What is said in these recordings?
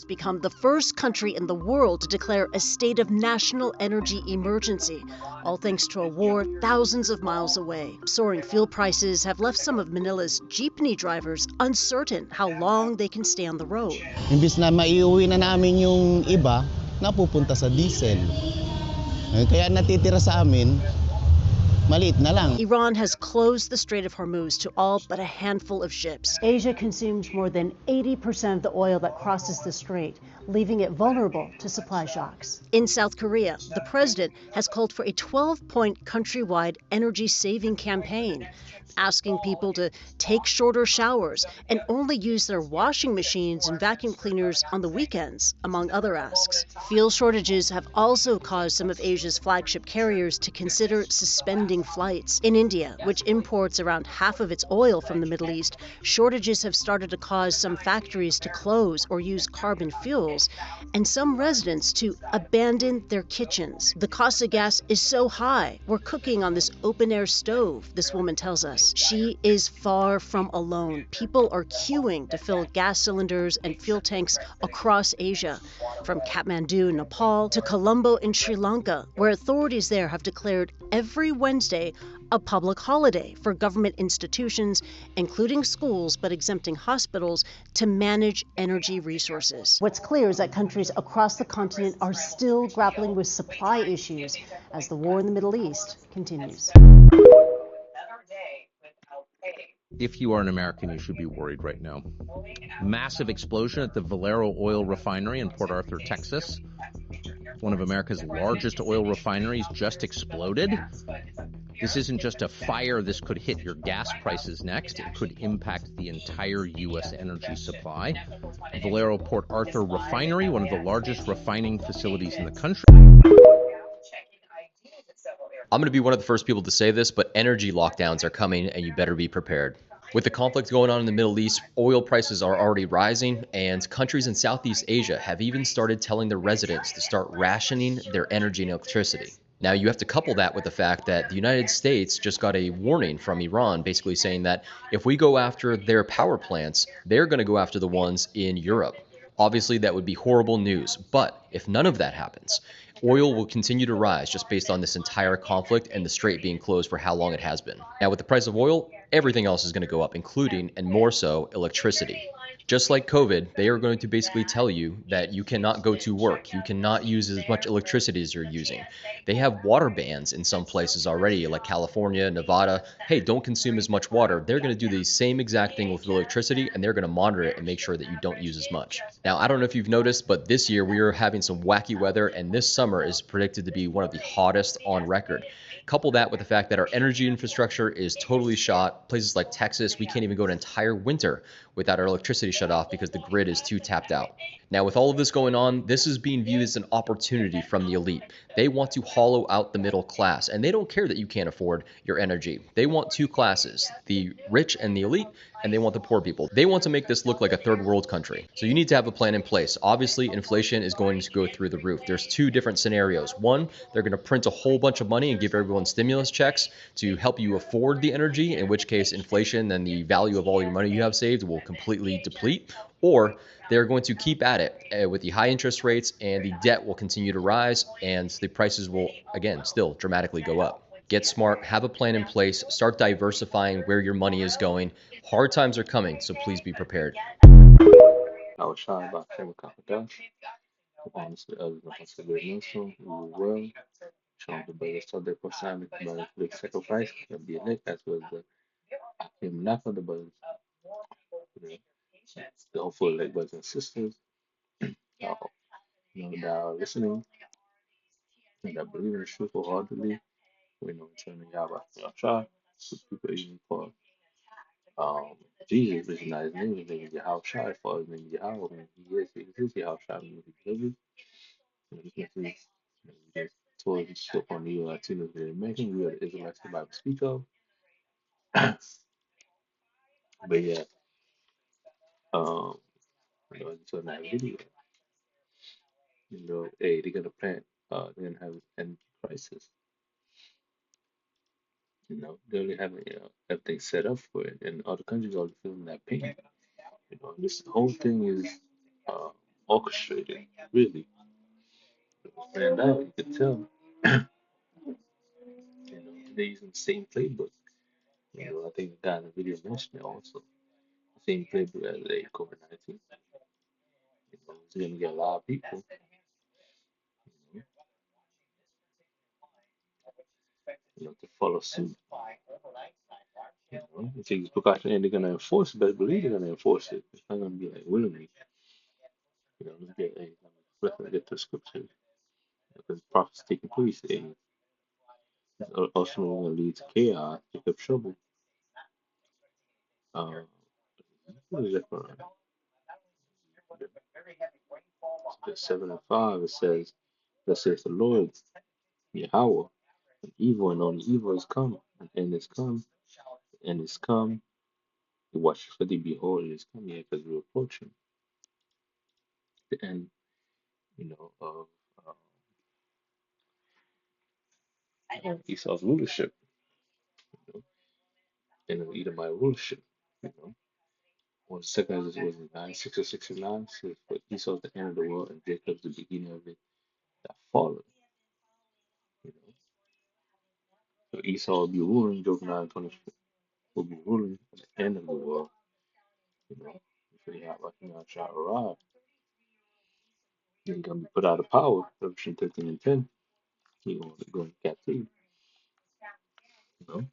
has become the first country in the world to declare a state of national energy emergency, all thanks to a war thousands of miles away. Soaring fuel prices have left some of Manila's jeepney drivers uncertain how long they can stay on the road. Imbis na maiuwi na namin yung iba, napupunta sa diesel. Kaya natitira sa amin, maliit na lang. Iran has closed the Strait of Hormuz to all but a handful of ships. Asia consumes more than 80% of the oil that crosses the strait, leaving it vulnerable to supply shocks. In South Korea, the president has called for a 12-point countrywide energy-saving campaign, asking people to take shorter showers and only use their washing machines and vacuum cleaners on the weekends, among other asks. Fuel shortages have also caused some of Asia's flagship carriers to consider suspending flights. In India, which imports around half of its oil from the Middle East, shortages have started to cause some factories to close or use carbon fuels, and some residents to abandon their kitchens. The cost of gas is so high. We're cooking on this open-air stove, this woman tells us. She is far from alone. People are queuing to fill gas cylinders and fuel tanks across Asia, from Kathmandu, Nepal, to Colombo in Sri Lanka, where authorities there have declared every Wednesday a public holiday for government institutions, including schools, but exempting hospitals, to manage energy resources. What's clear is that countries across the continent are still grappling with supply issues as the war in the Middle East continues. If you are an American, you should be worried right now. Massive explosion at the Valero oil refinery in Port Arthur, Texas. One of America's largest oil refineries just exploded. This isn't just a fire. This could hit your gas prices next. It could impact the entire U.S. energy supply. Valero Port Arthur refinery, one of the largest refining facilities in the country. I'm going to be one of the first people to say this, but energy lockdowns are coming and you better be prepared. With the conflict going on in the Middle East, oil prices are already rising, and countries in Southeast Asia have even started telling their residents to start rationing their energy and electricity. Now, you have to couple that with the fact that the United States just got a warning from Iran basically saying that if we go after their power plants, they're going to go after the ones in Europe. Obviously, that would be horrible news, but if none of that happens, oil will continue to rise just based on this entire conflict and the strait being closed for how long it has been. Now, with the price of oil, everything else is going to go up, including, and more so, electricity. Just like COVID, they are going to basically tell you that you cannot go to work. You cannot use as much electricity as you're using. They have water bans in some places already, like California, Nevada. Hey, don't consume as much water. They're going to do the same exact thing with electricity, and they're going to monitor it and make sure that you don't use as much. Now, I don't know if you've noticed, but this year we are having some wacky weather, and this summer is predicted to be one of the hottest on record. Couple that with the fact that our energy infrastructure is totally shot. Places like Texas, we can't even go an entire winter without our electricity shut off because the grid is too tapped out. Now, with all of this going on, this is being viewed as an opportunity from the elite. They want to hollow out the middle class, and they don't care that you can't afford your energy. They want two classes, the rich and the elite, and they want the poor people. They want to make this look like a third world country. So you need to have a plan in place. Obviously, inflation is going to go through the roof. There's two different scenarios. One, they're going to print a whole bunch of money and give everyone stimulus checks to help you afford the energy, in which case inflation and the value of all your money you have saved will completely deplete. Or they're going to keep at it with the high interest rates, and the debt will continue to rise, and the prices will, again, still dramatically go up. Get smart, have a plan in place, start diversifying where your money is going. Hard times are coming, so please be prepared. I was shy about Trevor Kakadash. Honestly, other than consider Newsom, we were well. Showing the brothers told their person the big sacrifice, that'd be a Nick, as well as the enough of the brothers. The hopeful like brothers and sisters, uh, that are listening and that believe in the truth wholeheartedly. We know turning Yahweh Yahshua, so people even for Jesus, which is not his name, his name is Yahweh for his name is Yahweh, when he is Yahweh, when he delivers. This is just told us to on the Latinos that American, we are the Israelites the Bible speak of. But yeah, um, so that video, hey, they're gonna plant, they're gonna have an energy crisis. They're already having everything set up for it, and other countries are feeling that pain. This whole thing is orchestrated, really. It was planned out, you could tell. They're using the same playbook. I think the guy in the video mentioned it also. The same playbook as the COVID-19. It's gonna get a lot of people, you to follow suit. If these precautions and they're gonna enforce it, better believe they're gonna enforce it. It's not gonna be like willingly. Let's get to scripture because prophecy taking place. It's ultimately gonna lead to chaos, pick up trouble. Uh, what is that for? 7 and 5 it says, "Thus says the Lord, Yahweh, an evil and only evil is come, and is come, and is come. You watch for thee, behold, it is come, yet because we're approaching the end, of Esau's rulership, you know, and of Edomite rulership, you know. Well, second is was it 9, 6 or 6 and 9 says, but Esau's the end of the world, and Jacob's the beginning of it that followed, you know. So Esau will be ruling, Job 9:24 will be ruling at the end of the world, Before you shall arrive. He's gonna be put out of power, Revelation 13 and 10. He gonna go in captivity, you know.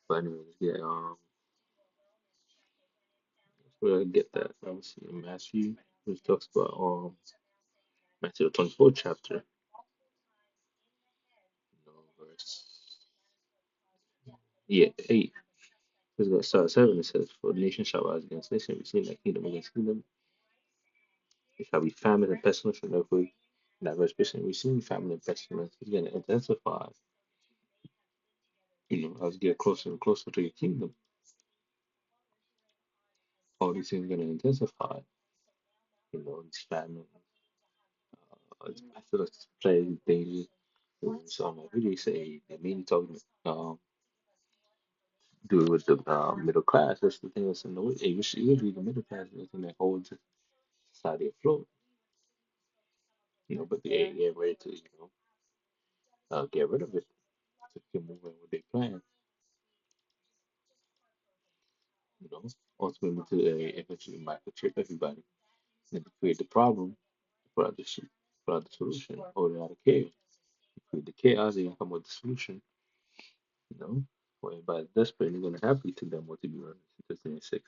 But anyways, yeah, where I get that. Let me see in Matthew, which talks about Matthew the 24th chapter, verse 8. It's gonna start 7. It says, "For nation shall rise against nation, we see that kingdom against kingdom. There shall be famine and pestilence from every diverse person. We see famine and pestilence is gonna intensify, as we get closer and closer to your kingdom. All these things are gonna intensify, these famine, pestilence, plague, danger. So my video say they mainly talking do it with the middle class. That's the thing that's in the way. Usually the middle class is the thing that holds society afloat. But they ain't getting ready to, get rid of it to keep moving with their plan. Ultimately to eventually microchip everybody and to create the problem for the solution. Or they out of chaos. You create the chaos, they come with the solution. When everybody's desperate, you're gonna have to take them what to be running in 2006.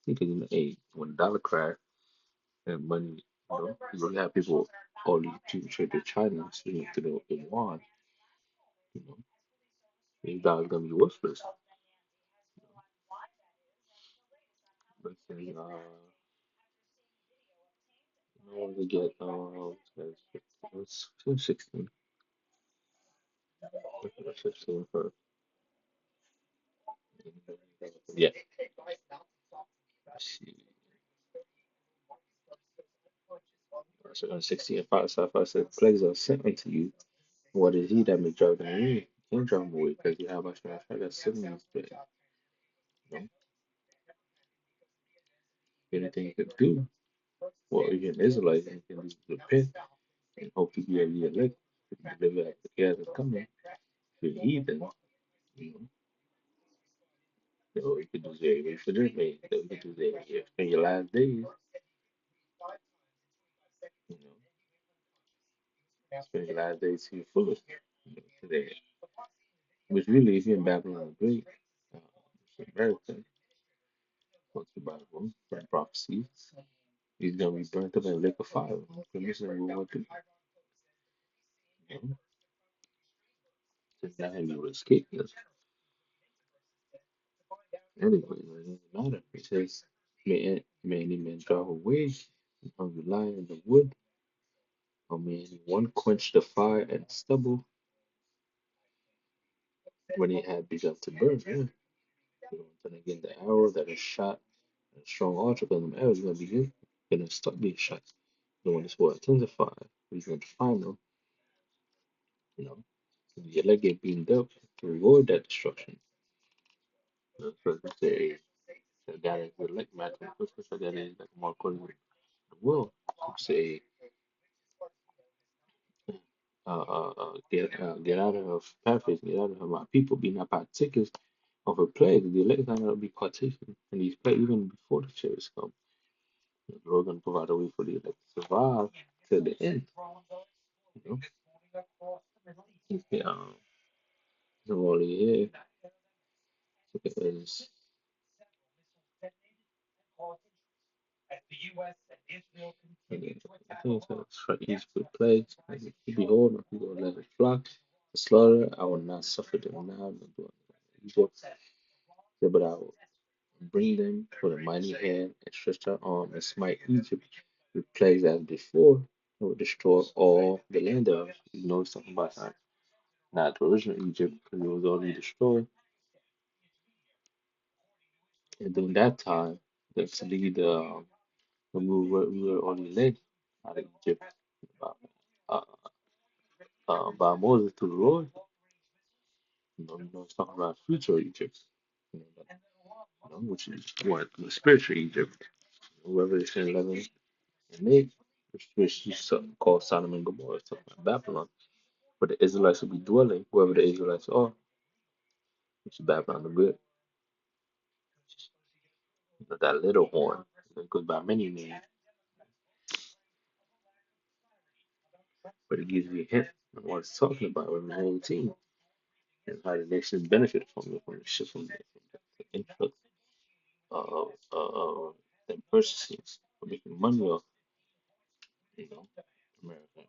Because hey, when the dollar crash and money, you really have people all these people trade to China, swinging to the yuan, you know, these dollars gonna be worthless. But then, we get it's 16, 15 for yeah. Let's see. So 16 and 5, so 5 said, "Plagues are sent unto you. What is he that may drive them away? You can't drive them away because you have I got 7 but anything you could do, well, if you're an Israelite, you can just repent and hope to be able to elect, deliver at the chaos is coming. If you're heathen, you know, you could do that for this day, you could do that in your last days, you spend your last days to your fullest, today. Which really, if you're in Babylon the Great, America, what's the Bible, and prophecies, he's gonna be burnt up in a lake of fire. This is World War II. You know, it's not gonna be able to escape this. Anyway, it doesn't matter. It says, may any man drive away and hungry lion in the wood, or may any one quench the fire and stubble when he had begun to burn. Yeah. Then again, the arrow that is shot at a strong archer, because the arrow is going to be good, going to stop being shot. The one that's will intensify, he's going to find them, you know, the elect get beamed up to reward that destruction. So they say, the guy that's the elect match, the that is like more according to the world. say, get out of paraphrase, get out of my people, be not partakers of a plague. The elect are not to be partaking in these plagues even before the chariots come. The Lord gonna provide a way for the elect to survive till the end. You know, yeah, the Lord here because I think it's for each good place. And if you behold, if you go let it flock, the slaughter, I will not suffer them now, nor do I Egypt. Yeah, but I will bring them with a mighty hand and stretch out arm and smite Egypt with plagues as before, and will destroy all the land thereof. You know, it's talking about not the original Egypt, because it was already destroyed. And during that time, that's lead when we were already led out of Egypt by, uh, by Moses to the Lord. It's talking about future Egypt, which is what the spiritual Egypt. Revelation 11 and 8, which you call Sodom and Gomorrah, it's talking about Babylon, where the Israelites will be dwelling, wherever the Israelites are, which is Babylon the Good. That little horn that goes by many names, but it gives you a hint on what it's talking about. Revelation 18 and how the nations benefit from it, from the shift from the influx of them purchasing, or making money off, America.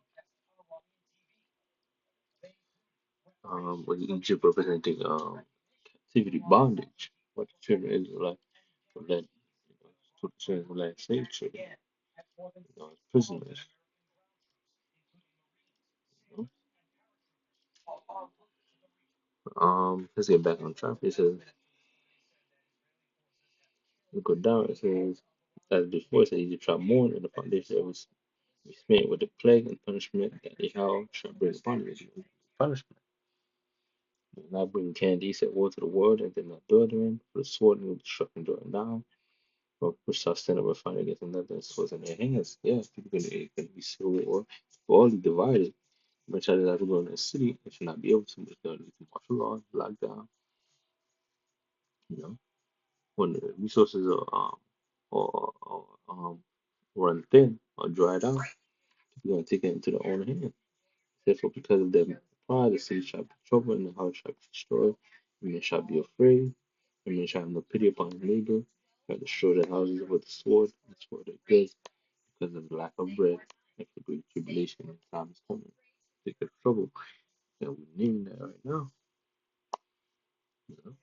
With Egypt representing captivity, bondage, what the children of Israel were led to the children of the slave children, as prisoners. You let's get back on track. It says, we go down. It says, as before, it says, Egypt shall mourn, and the foundation of it be smitten with the plague and punishment that Yahweh shall bring upon it. Punishment. And not bring candy, he said, woe to the world, and did not dwell therein, for the sword and the destruction dwell now. Or which shall stand up and fight against another, and swords in their hands. Yeah, people can be civil or broadly divided. Much as I to go in the city, it should not be able to. It's going to be martial law, lockdown. You know, when the resources are or run thin or dried out, you're going to take it into their own hands. Therefore, because of their pride, the city shall be troubled, and the house shall be destroyed. And men shall be afraid, and men shall have no pity upon his neighbor. Shall destroy their houses with the sword, and destroy their goods, because of the lack of bread, and for great tribulation and time is coming. Take the trouble that we're naming that right now. You know,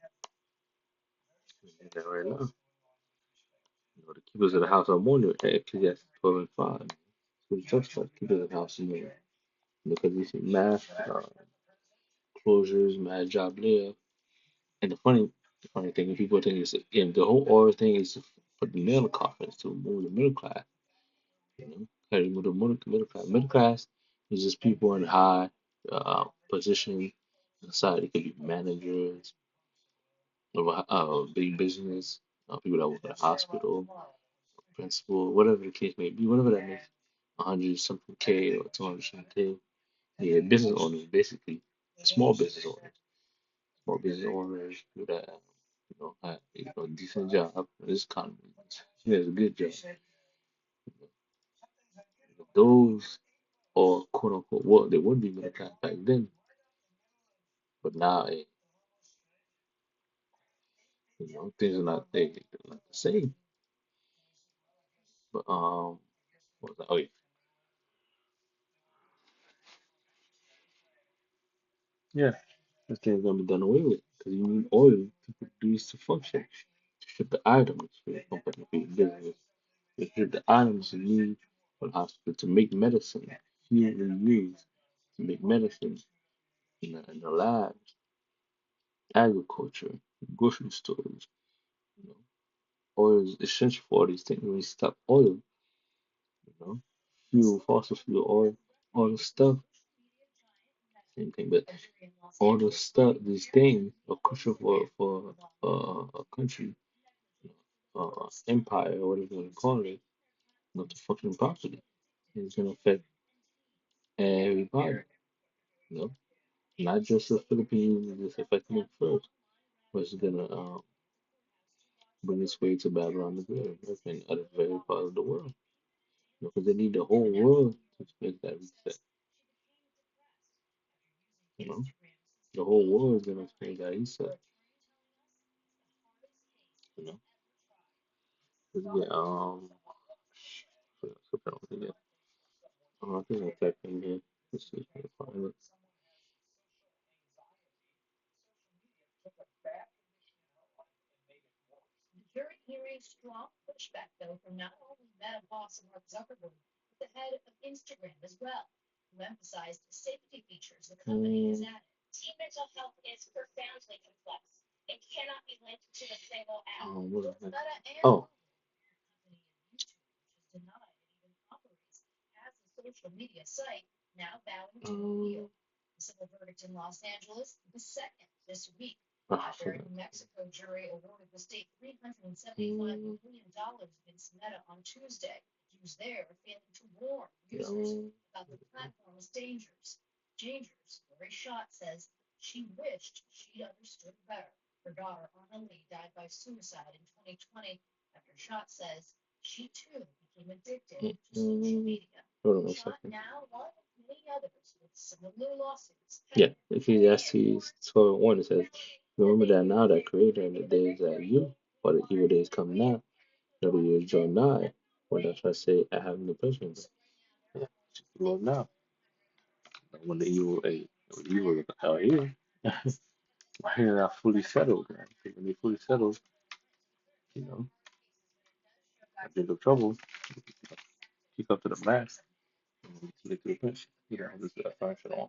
we name that right now. The keepers of the house are mourning. Ecclesiastes 12 and 5. So the talks about keepers of the house in there. Because you see mass closures, mass job layoff. And the funny thing is people think it's again the whole oil thing is to put the nail in the coffin to move the middle class. Try to move the middle class. Middle class is just people in high position in society. It could be managers of a big business, people that work at a hospital, principal, whatever the case may be, whatever that makes 100 something K or 200 something K. Yeah, business owners, basically, small business owners, people that have decent job. This economy, she has a good job. Those or quote unquote, well, they would be middle class back then, but now, things are not the same. But what was that? Oh yeah, yeah, this thing's gonna be done away with because you need oil to produce to function, to ship the items for your company, for your business, to ship the items you need for the hospital to make medicine, fuel you use to make medicine in the labs, agriculture, grocery stores. You know, oil is essential for all these things. When you stop oil, you know, fuel, fossil fuel, oil, all the stuff, same thing. But all the stuff, these things are crucial for a country, empire, or whatever you want to call it, not to function properly. It's gonna affect everybody, you know, not just the Philippines. It's affecting them first, but it's gonna bring its way to Babylon the Great and other very part of the world, because they need the whole world to make that reset. You know, the whole world is gonna experience that reset. You know, 'cause, yeah, yeah, I think I typed in here. Let's see if I can find it. Mm, what is that? Oh, um, I forgot. Mm, um, mm, hold on a second. Yeah, Ecclesiastes 12:1 it says, remember that now that Creator in the days that you, or the evil days come now, that the years draw nigh. When that's why I say I have no patience. Yeah, well now, when the evil, when the evil out here, we're here not fully settled, man. When they fully settled, you know, I think of trouble, keep up to the max, lick the pinch. You know, this is a function on.